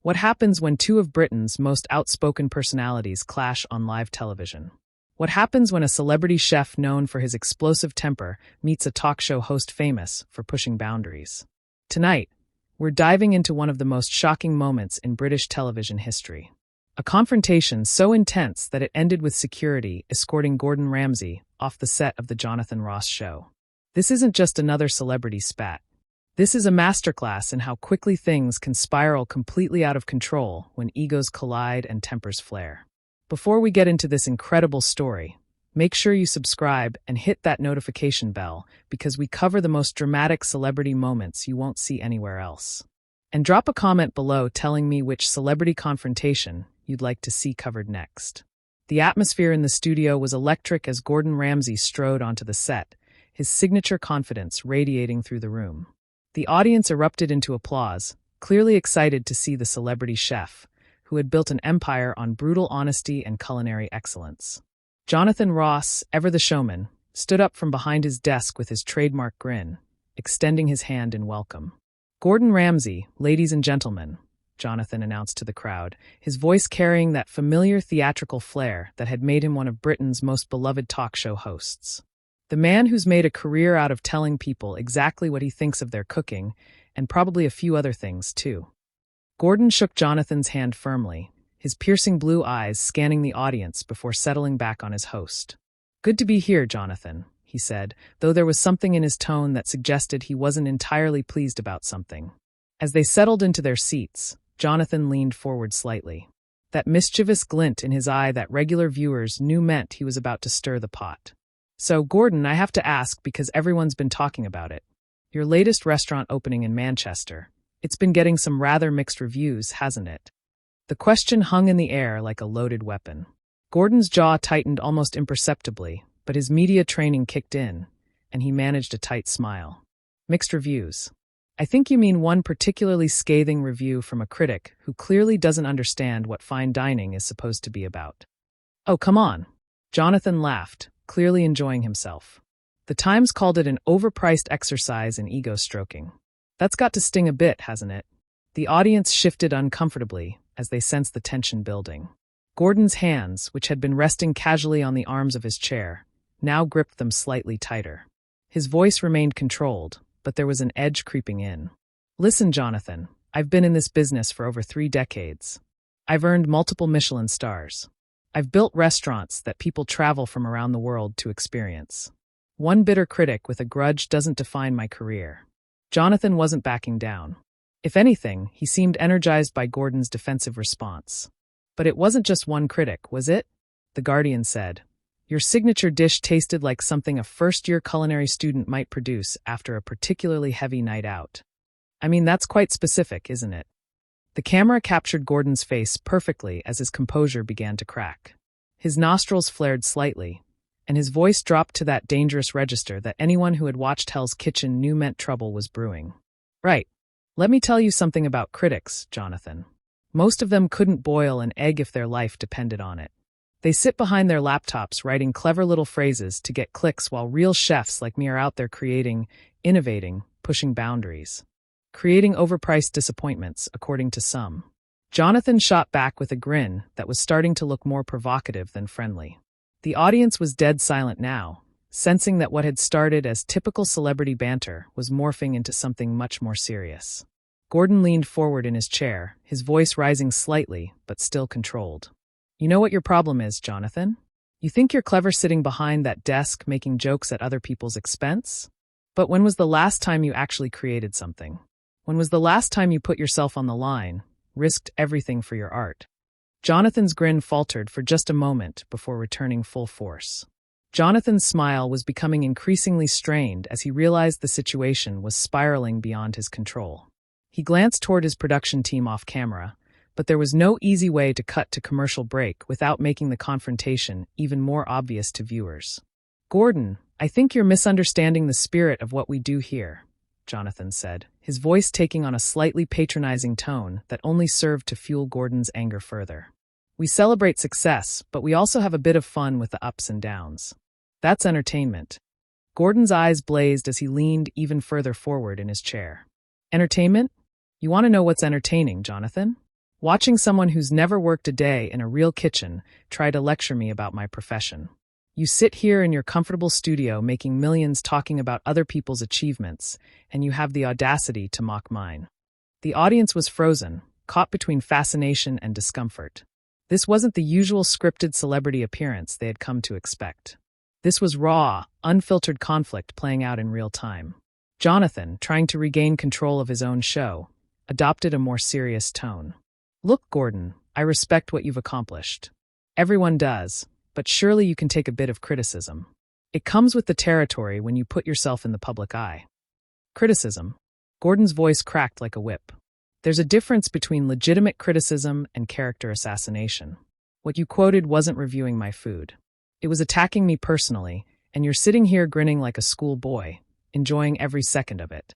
What happens when two of Britain's most outspoken personalities clash on live television? What happens when a celebrity chef known for his explosive temper meets a talk show host famous for pushing boundaries? Tonight, we're diving into one of the most shocking moments in British television history. A confrontation so intense that it ended with security escorting Gordon Ramsay off the set of The Jonathan Ross Show. This isn't just another celebrity spat. This is a masterclass in how quickly things can spiral completely out of control when egos collide and tempers flare. Before we get into this incredible story, make sure you subscribe and hit that notification bell because we cover the most dramatic celebrity moments you won't see anywhere else. And drop a comment below telling me which celebrity confrontation you'd like to see covered next. The atmosphere in the studio was electric as Gordon Ramsay strode onto the set, his signature confidence radiating through the room. The audience erupted into applause, clearly excited to see the celebrity chef, who had built an empire on brutal honesty and culinary excellence. Jonathan Ross, ever the showman, stood up from behind his desk with his trademark grin, extending his hand in welcome. "Gordon Ramsay, ladies and gentlemen," Jonathan announced to the crowd, his voice carrying that familiar theatrical flair that had made him one of Britain's most beloved talk show hosts. The man who's made a career out of telling people exactly what he thinks of their cooking, and probably a few other things, too. Gordon shook Jonathan's hand firmly, his piercing blue eyes scanning the audience before settling back on his host. "Good to be here, Jonathan," he said, though there was something in his tone that suggested he wasn't entirely pleased about something. As they settled into their seats, Jonathan leaned forward slightly, that mischievous glint in his eye that regular viewers knew meant he was about to stir the pot. "So, Gordon, I have to ask because everyone's been talking about it. Your latest restaurant opening in Manchester. It's been getting some rather mixed reviews, hasn't it?" The question hung in the air like a loaded weapon. Gordon's jaw tightened almost imperceptibly, but his media training kicked in, and he managed a tight smile. "Mixed reviews. I think you mean one particularly scathing review from a critic who clearly doesn't understand what fine dining is supposed to be about." "Oh, come on." Jonathan laughed, clearly enjoying himself. The Times called it an overpriced exercise in ego stroking. That's got to sting a bit, hasn't it? The audience shifted uncomfortably as they sensed the tension building. Gordon's hands, which had been resting casually on the arms of his chair, now gripped them slightly tighter. His voice remained controlled, but there was an edge creeping in. "Listen, Jonathan, I've been in this business for over 3 decades. I've earned multiple Michelin stars. I've built restaurants that people travel from around the world to experience. One bitter critic with a grudge doesn't define my career." Jonathan wasn't backing down. If anything, he seemed energized by Gordon's defensive response. "But it wasn't just one critic, was it?" The Guardian said. "Your signature dish tasted like something a first-year culinary student might produce after a particularly heavy night out. I mean, that's quite specific, isn't it?" The camera captured Gordon's face perfectly as his composure began to crack. His nostrils flared slightly, and his voice dropped to that dangerous register that anyone who had watched Hell's Kitchen knew meant trouble was brewing. "Right. Let me tell you something about critics, Jonathan. Most of them couldn't boil an egg if their life depended on it. They sit behind their laptops writing clever little phrases to get clicks while real chefs like me are out there creating, innovating, pushing boundaries. Creating overpriced disappointments, according to some." Jonathan shot back with a grin that was starting to look more provocative than friendly. The audience was dead silent now, sensing that what had started as typical celebrity banter was morphing into something much more serious. Gordon leaned forward in his chair, his voice rising slightly, but still controlled. "You know what your problem is, Jonathan? You think you're clever sitting behind that desk making jokes at other people's expense? But when was the last time you actually created something? When was the last time you put yourself on the line, risked everything for your art?" Jonathan's grin faltered for just a moment before returning full force. Jonathan's smile was becoming increasingly strained as he realized the situation was spiraling beyond his control. He glanced toward his production team off camera, but there was no easy way to cut to commercial break without making the confrontation even more obvious to viewers. "Gordon, I think you're misunderstanding the spirit of what we do here," Jonathan said, his voice taking on a slightly patronizing tone that only served to fuel Gordon's anger further. "We celebrate success, but we also have a bit of fun with the ups and downs. That's entertainment." Gordon's eyes blazed as he leaned even further forward in his chair. "Entertainment? You want to know what's entertaining, Jonathan? Watching someone who's never worked a day in a real kitchen try to lecture me about my profession. You sit here in your comfortable studio making millions talking about other people's achievements, and you have the audacity to mock mine. The audience was frozen, caught between fascination and discomfort. This wasn't the usual scripted celebrity appearance they had come to expect. This was raw, unfiltered conflict playing out in real time. Jonathan, trying to regain control of his own show, adopted a more serious tone. "Look, Gordon, I respect what you've accomplished. Everyone does, but surely you can take a bit of criticism. It comes with the territory when you put yourself in the public eye." Criticism. Gordon's voice cracked like a whip. There's a difference between legitimate criticism and character assassination. What you quoted wasn't reviewing my food. It was attacking me personally, and you're sitting here grinning like a schoolboy, enjoying every second of it.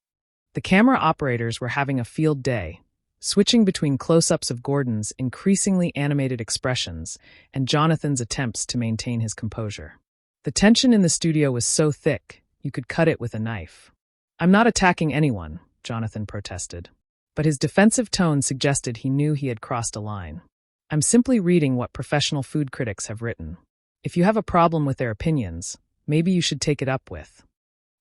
The camera operators were having a field day, switching between close-ups of Gordon's increasingly animated expressions and Jonathan's attempts to maintain his composure. The tension in the studio was so thick, you could cut it with a knife. "I'm not attacking anyone," Jonathan protested. But his defensive tone suggested he knew he had crossed a line. "I'm simply reading what professional food critics have written. If you have a problem with their opinions, maybe you should take it up with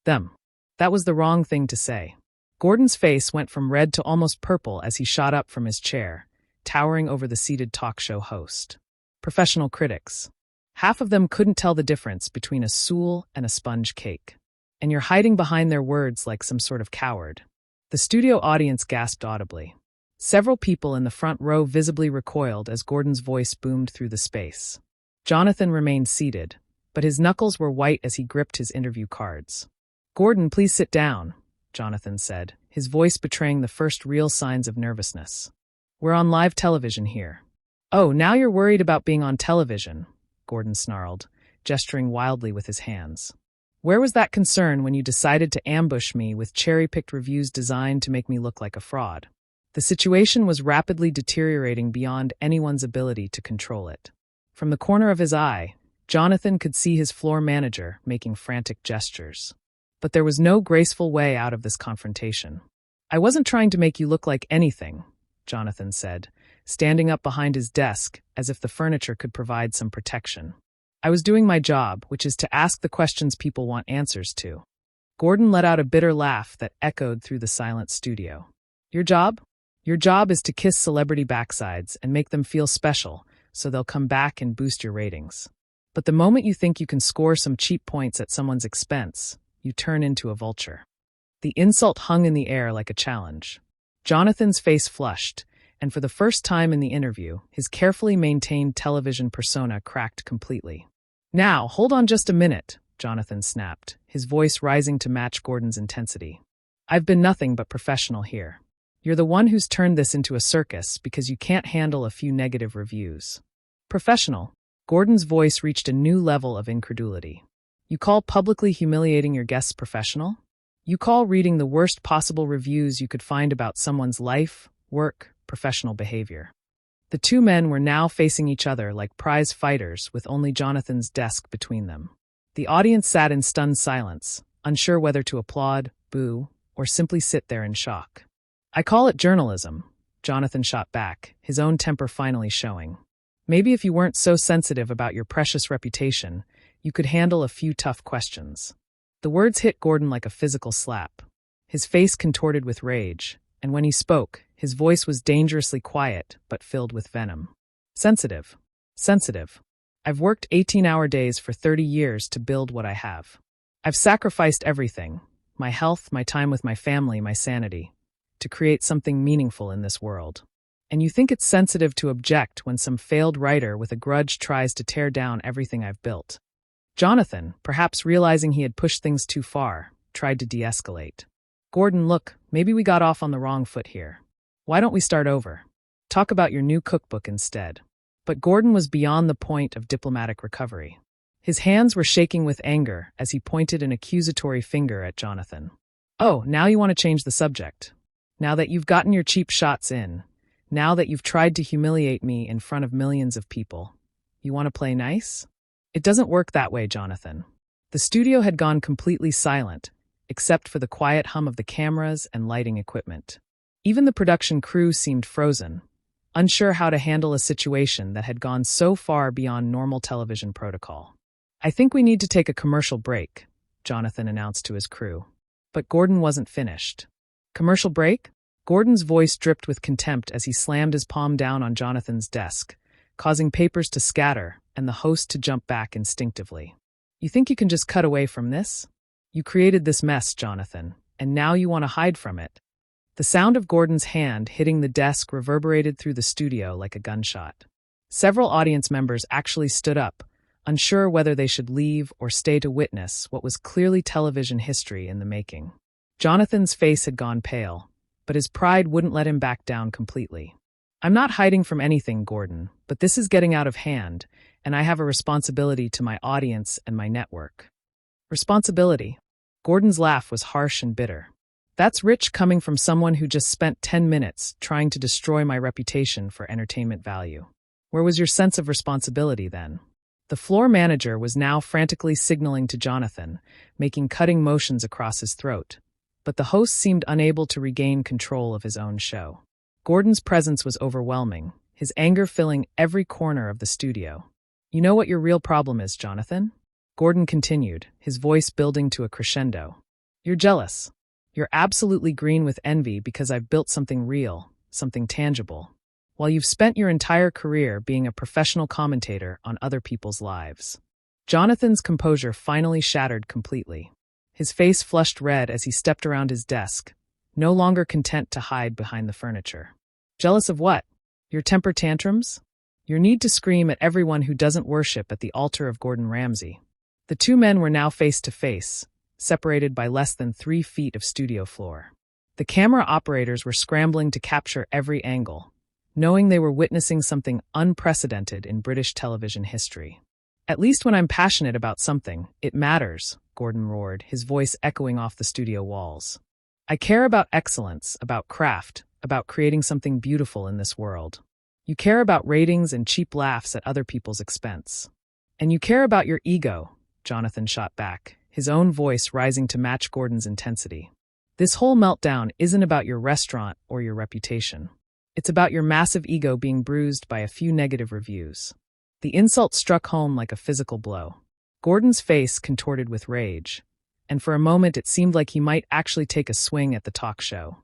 them." That was the wrong thing to say. Gordon's face went from red to almost purple as he shot up from his chair, towering over the seated talk show host. Professional critics. Half of them couldn't tell the difference between a soul and a sponge cake. And you're hiding behind their words like some sort of coward. The studio audience gasped audibly. Several people in the front row visibly recoiled as Gordon's voice boomed through the space. Jonathan remained seated, but his knuckles were white as he gripped his interview cards. "Gordon, please sit down," Jonathan said, his voice betraying the first real signs of nervousness. "We're on live television here." "Oh, now you're worried about being on television," Gordon snarled, gesturing wildly with his hands. "Where was that concern when you decided to ambush me with cherry-picked reviews designed to make me look like a fraud?" The situation was rapidly deteriorating beyond anyone's ability to control it. From the corner of his eye, Jonathan could see his floor manager making frantic gestures. But there was no graceful way out of this confrontation. "I wasn't trying to make you look like anything," Jonathan said, standing up behind his desk as if the furniture could provide some protection. "I was doing my job, which is to ask the questions people want answers to." Gordon let out a bitter laugh that echoed through the silent studio. "Your job? Your job is to kiss celebrity backsides and make them feel special, so they'll come back and boost your ratings. But the moment you think you can score some cheap points at someone's expense, you turn into a vulture." The insult hung in the air like a challenge. Jonathan's face flushed, and for the first time in the interview, his carefully maintained television persona cracked completely. "Now, hold on just a minute," Jonathan snapped, his voice rising to match Gordon's intensity. "I've been nothing but professional here. You're the one who's turned this into a circus because you can't handle a few negative reviews." "Professional?" Gordon's voice reached a new level of incredulity. "You call publicly humiliating your guests professional? You call reading the worst possible reviews you could find about someone's life, work, professional behavior?" The two men were now facing each other like prize fighters with only Jonathan's desk between them. The audience sat in stunned silence, unsure whether to applaud, boo, or simply sit there in shock. "I call it journalism," Jonathan shot back, his own temper finally showing. "Maybe if you weren't so sensitive about your precious reputation, you could handle a few tough questions." The words hit Gordon like a physical slap. His face contorted with rage, and when he spoke, his voice was dangerously quiet but filled with venom. "Sensitive. Sensitive. I've worked 18-hour days for 30 years to build what I have. I've sacrificed everything, my health, my time with my family, my sanity, to create something meaningful in this world. And you think it's sensitive to object when some failed writer with a grudge tries to tear down everything I've built." Jonathan, perhaps realizing he had pushed things too far, tried to de-escalate. "Gordon, look, maybe we got off on the wrong foot here. Why don't we start over? Talk about your new cookbook instead." But Gordon was beyond the point of diplomatic recovery. His hands were shaking with anger as he pointed an accusatory finger at Jonathan. "Oh, now you want to change the subject. Now that you've gotten your cheap shots in, now that you've tried to humiliate me in front of millions of people, you want to play nice? It doesn't work that way, Jonathan." The studio had gone completely silent, except for the quiet hum of the cameras and lighting equipment. Even the production crew seemed frozen, unsure how to handle a situation that had gone so far beyond normal television protocol. "I think we need to take a commercial break," Jonathan announced to his crew. But Gordon wasn't finished. "Commercial break?" Gordon's voice dripped with contempt as he slammed his palm down on Jonathan's desk, causing papers to scatter and the host to jump back instinctively. "You think you can just cut away from this? You created this mess, Jonathan, and now you want to hide from it." The sound of Gordon's hand hitting the desk reverberated through the studio like a gunshot. Several audience members actually stood up, unsure whether they should leave or stay to witness what was clearly television history in the making. Jonathan's face had gone pale, but his pride wouldn't let him back down completely. "I'm not hiding from anything, Gordon, but this is getting out of hand, and I have a responsibility to my audience and my network." "Responsibility?" Gordon's laugh was harsh and bitter. "That's rich coming from someone who just spent 10 minutes trying to destroy my reputation for entertainment value. Where was your sense of responsibility then?" The floor manager was now frantically signaling to Jonathan, making cutting motions across his throat, but the host seemed unable to regain control of his own show. Gordon's presence was overwhelming, his anger filling every corner of the studio. "You know what your real problem is, Jonathan?" Gordon continued, his voice building to a crescendo. "You're jealous. You're absolutely green with envy because I've built something real, something tangible, while you've spent your entire career being a professional commentator on other people's lives." Jonathan's composure finally shattered completely. His face flushed red as he stepped around his desk, no longer content to hide behind the furniture. "Jealous of what? Your temper tantrums? Your need to scream at everyone who doesn't worship at the altar of Gordon Ramsay?" The two men were now face to face, separated by less than 3 feet of studio floor. The camera operators were scrambling to capture every angle, knowing they were witnessing something unprecedented in British television history. "At least when I'm passionate about something, it matters," Gordon roared, his voice echoing off the studio walls. "I care about excellence, about craft, about creating something beautiful in this world. You care about ratings and cheap laughs at other people's expense. And you care about your ego," Jonathan shot back, his own voice rising to match Gordon's intensity. "This whole meltdown isn't about your restaurant or your reputation. It's about your massive ego being bruised by a few negative reviews." The insult struck home like a physical blow. Gordon's face contorted with rage, and for a moment it seemed like he might actually take a swing at the talk show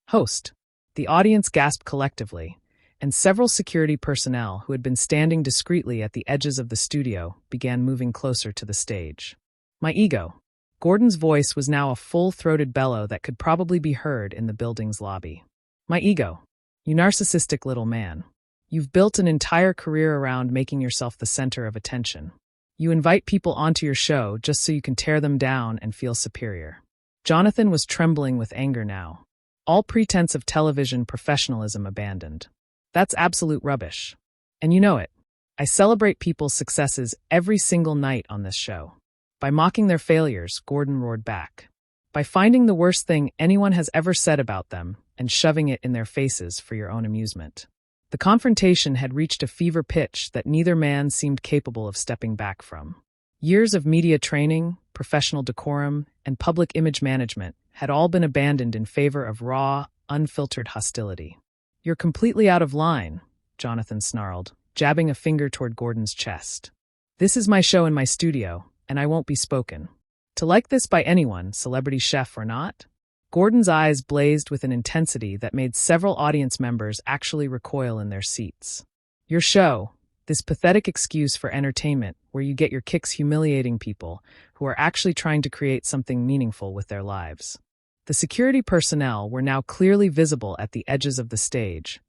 host. The audience gasped collectively, and several security personnel who had been standing discreetly at the edges of the studio began moving closer to the stage. "My ego." Gordon's voice was now a full-throated bellow that could probably be heard in the building's lobby. "My ego. You narcissistic little man. You've built an entire career around making yourself the center of attention. You invite people onto your show just so you can tear them down and feel superior." Jonathan was trembling with anger now. All pretense of television professionalism abandoned. "That's absolute rubbish. And you know it. I celebrate people's successes every single night on this show." By mocking their failures, Gordon roared back. "By finding the worst thing anyone has ever said about them and shoving it in their faces for your own amusement." The confrontation had reached a fever pitch that neither man seemed capable of stepping back from. Years of media training, professional decorum, and public image management had all been abandoned in favor of raw, unfiltered hostility. "You're completely out of line," Jonathan snarled, jabbing a finger toward Gordon's chest. "This is my show in my studio, and I won't be spoken to like this by anyone, celebrity chef or not." Gordon's eyes blazed with an intensity that made several audience members actually recoil in their seats. "Your show, this pathetic excuse for entertainment where you get your kicks humiliating people who are actually trying to create something meaningful with their lives." The security personnel were now clearly visible at the edges of the stage,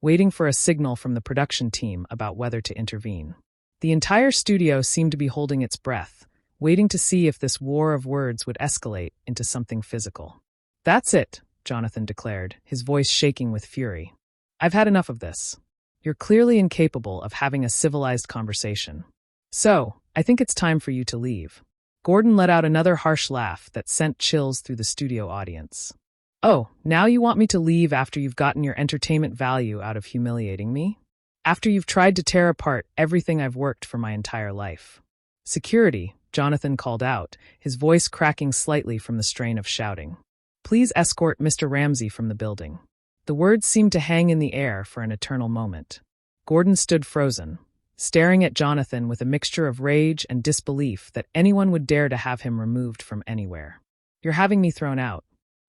waiting for a signal from the production team about whether to intervene. The entire studio seemed to be holding its breath, waiting to see if this war of words would escalate into something physical. "That's it," Jonathan declared, his voice shaking with fury. "I've had enough of this. You're clearly incapable of having a civilized conversation. So, I think it's time for you to leave." Gordon let out another harsh laugh that sent chills through the studio audience. "Oh, now you want me to leave after you've gotten your entertainment value out of humiliating me? After you've tried to tear apart everything I've worked for my entire life?" "Security," Jonathan called out, his voice cracking slightly from the strain of shouting. "Please escort Mr. Ramsey from the building." The words seemed to hang in the air for an eternal moment. Gordon stood frozen, staring at Jonathan with a mixture of rage and disbelief that anyone would dare to have him removed from anywhere. "You're having me thrown out."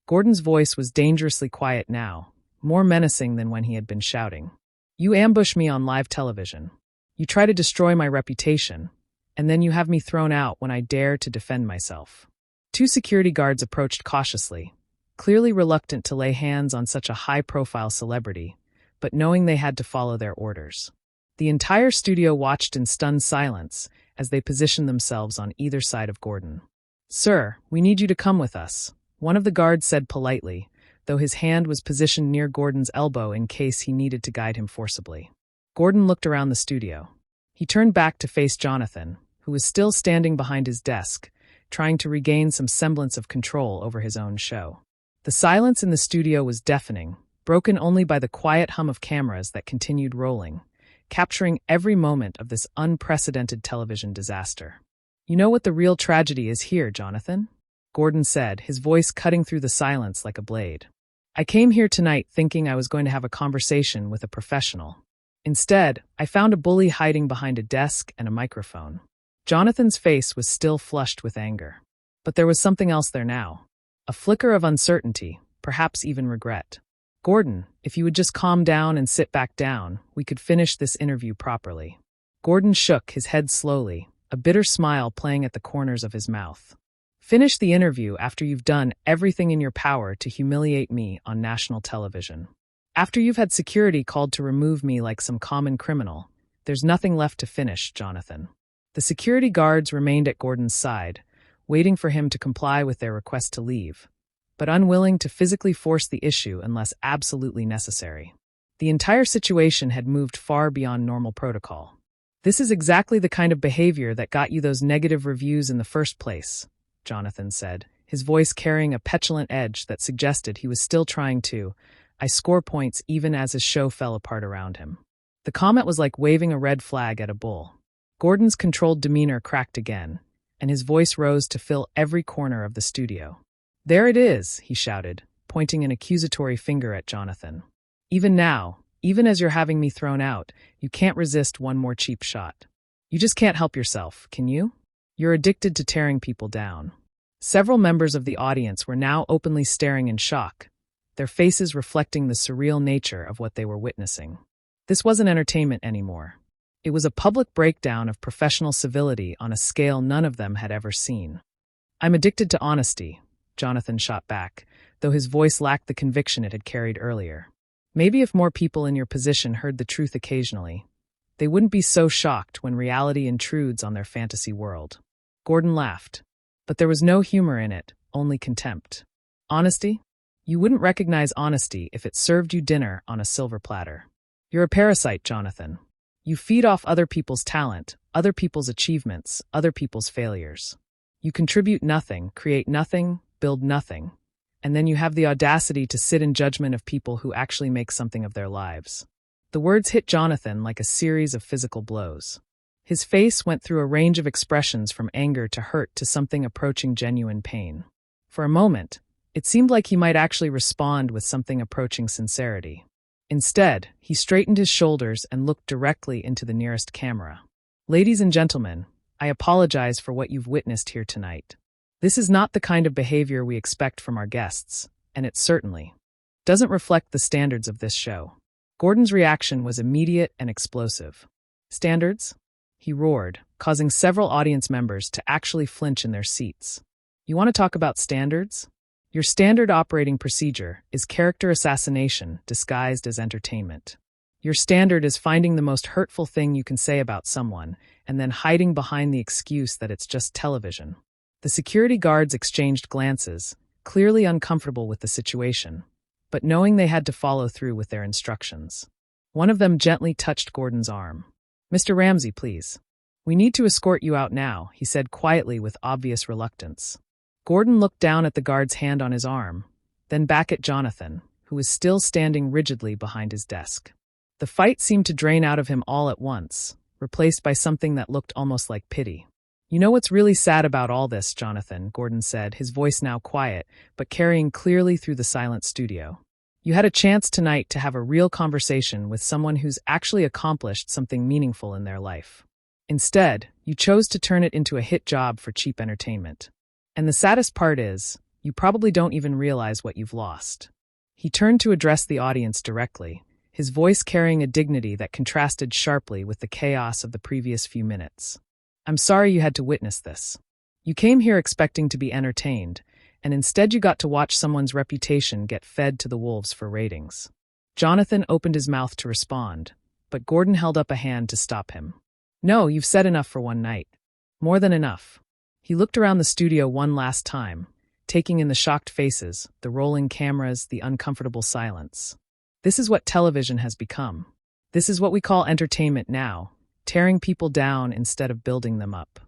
Gordon's voice was dangerously quiet now, more menacing than when he had been shouting. "You ambush me on live television. You try to destroy my reputation, and then you have me thrown out when I dare to defend myself." Two security guards approached cautiously, clearly reluctant to lay hands on such a high-profile celebrity, but knowing they had to follow their orders. The entire studio watched in stunned silence as they positioned themselves on either side of Gordon. "Sir, we need you to come with us," one of the guards said politely, though his hand was positioned near Gordon's elbow in case he needed to guide him forcibly. Gordon looked around the studio. He turned back to face Jonathan, who was still standing behind his desk, trying to regain some semblance of control over his own show. The silence in the studio was deafening, broken only by the quiet hum of cameras that continued rolling, capturing every moment of this unprecedented television disaster. "You know what the real tragedy is here, Jonathan?" Gordon said, his voice cutting through the silence like a blade. "I came here tonight thinking I was going to have a conversation with a professional. Instead, I found a bully hiding behind a desk and a microphone." Jonathan's face was still flushed with anger. But there was something else there now. A flicker of uncertainty, perhaps even regret. "Gordon, if you would just calm down and sit back down, we could finish this interview properly." Gordon shook his head slowly, a bitter smile playing at the corners of his mouth. "Finish the interview after you've done everything in your power to humiliate me on national television. After you've had security called to remove me like some common criminal, there's nothing left to finish, Jonathan." The security guards remained at Gordon's side, waiting for him to comply with their request to leave, but unwilling to physically force the issue unless absolutely necessary. The entire situation had moved far beyond normal protocol. "This is exactly the kind of behavior that got you those negative reviews in the first place," Jonathan said, his voice carrying a petulant edge that suggested he was still trying to score points even as his show fell apart around him. The comment was like waving a red flag at a bull. Gordon's controlled demeanor cracked again, and his voice rose to fill every corner of the studio. "There it is," he shouted, pointing an accusatory finger at Jonathan. "Even now, even as you're having me thrown out, you can't resist one more cheap shot. You just can't help yourself, can you? You're addicted to tearing people down." Several members of the audience were now openly staring in shock, their faces reflecting the surreal nature of what they were witnessing. This wasn't entertainment anymore. It was a public breakdown of professional civility on a scale none of them had ever seen. "I'm addicted to honesty," Jonathan shot back, though his voice lacked the conviction it had carried earlier. "Maybe if more people in your position heard the truth occasionally, they wouldn't be so shocked when reality intrudes on their fantasy world." Gordon laughed, but there was no humor in it, only contempt. "Honesty? You wouldn't recognize honesty if it served you dinner on a silver platter. You're a parasite, Jonathan. You feed off other people's talent, other people's achievements, other people's failures. You contribute nothing, create nothing, build nothing, and then you have the audacity to sit in judgment of people who actually make something of their lives." The words hit Jonathan like a series of physical blows. His face went through a range of expressions from anger to hurt to something approaching genuine pain. For a moment, it seemed like he might actually respond with something approaching sincerity. Instead, he straightened his shoulders and looked directly into the nearest camera. "Ladies and gentlemen, I apologize for what you've witnessed here tonight. This is not the kind of behavior we expect from our guests, and it certainly doesn't reflect the standards of this show." Gordon's reaction was immediate and explosive. "Standards?" he roared, causing several audience members to actually flinch in their seats. "You want to talk about standards? Your standard operating procedure is character assassination disguised as entertainment. Your standard is finding the most hurtful thing you can say about someone and then hiding behind the excuse that it's just television." The security guards exchanged glances, clearly uncomfortable with the situation, but knowing they had to follow through with their instructions. One of them gently touched Gordon's arm. "Mr. Ramsey, please. We need to escort you out now," he said quietly with obvious reluctance. Gordon looked down at the guard's hand on his arm, then back at Jonathan, who was still standing rigidly behind his desk. The fight seemed to drain out of him all at once, replaced by something that looked almost like pity. "You know what's really sad about all this, Jonathan," Gordon said, his voice now quiet, but carrying clearly through the silent studio. You had a chance tonight to have a real conversation with someone who's actually accomplished something meaningful in their life. Instead, you chose to turn it into a hit job for cheap entertainment. And the saddest part is, you probably don't even realize what you've lost. He turned to address the audience directly, his voice carrying a dignity that contrasted sharply with the chaos of the previous few minutes. I'm sorry you had to witness this. You came here expecting to be entertained, and instead you got to watch someone's reputation get fed to the wolves for ratings. Jonathan opened his mouth to respond, but Gordon held up a hand to stop him. No, you've said enough for one night. More than enough. He looked around the studio one last time, taking in the shocked faces, the rolling cameras, the uncomfortable silence. This is what television has become. This is what we call entertainment now, tearing people down instead of building them up.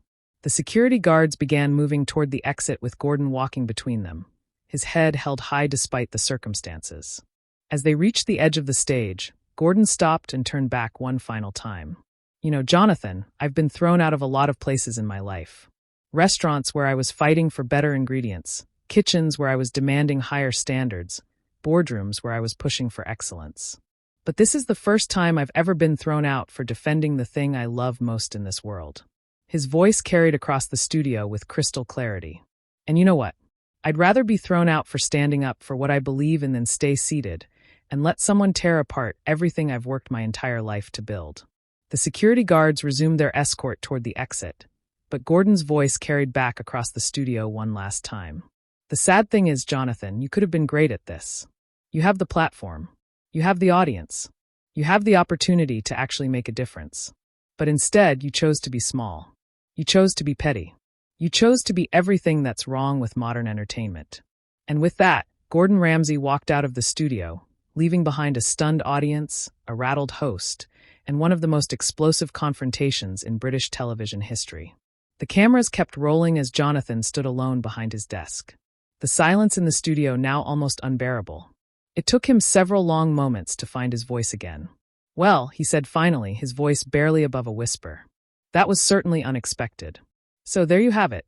The security guards began moving toward the exit with Gordon walking between them, his head held high despite the circumstances. As they reached the edge of the stage, Gordon stopped and turned back one final time. You know, Jonathan, I've been thrown out of a lot of places in my life. Restaurants where I was fighting for better ingredients, kitchens where I was demanding higher standards, boardrooms where I was pushing for excellence. But this is the first time I've ever been thrown out for defending the thing I love most in this world. His voice carried across the studio with crystal clarity. And you know what? I'd rather be thrown out for standing up for what I believe in than stay seated and let someone tear apart everything I've worked my entire life to build. The security guards resumed their escort toward the exit, but Gordon's voice carried back across the studio one last time. The sad thing is, Jonathan, you could have been great at this. You have the platform. You have the audience. You have the opportunity to actually make a difference. But instead, you chose to be small. You chose to be petty. You chose to be everything that's wrong with modern entertainment. And with that, Gordon Ramsay walked out of the studio, leaving behind a stunned audience, a rattled host, and one of the most explosive confrontations in British television history. The cameras kept rolling as Jonathan stood alone behind his desk. The silence in the studio now almost unbearable. It took him several long moments to find his voice again. Well, he said finally, his voice barely above a whisper. That was certainly unexpected. So there you have it.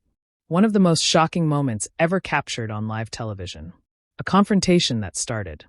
One of the most shocking moments ever captured on live television. A confrontation that started